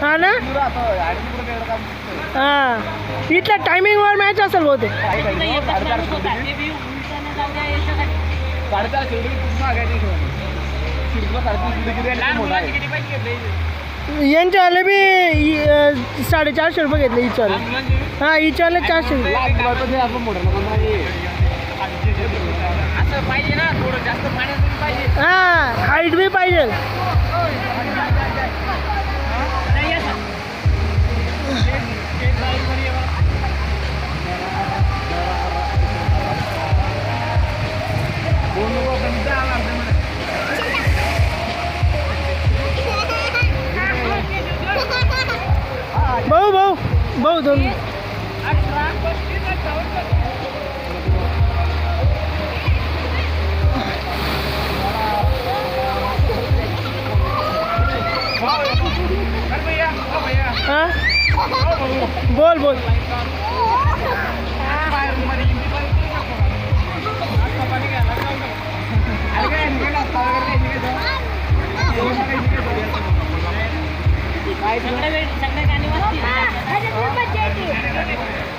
हा ना हा इथल्या टायमिंगवर मॅच असेल बहुतेक. यांच्या आले बी 450 रुपये घेतले इचारले. हा इचारले 400 रुपये. हा हाईट बी पाहिजे. भाऊ भाऊ भाऊ दोन हाँ बोल बोल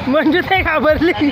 म्हणजे ते घाबरली.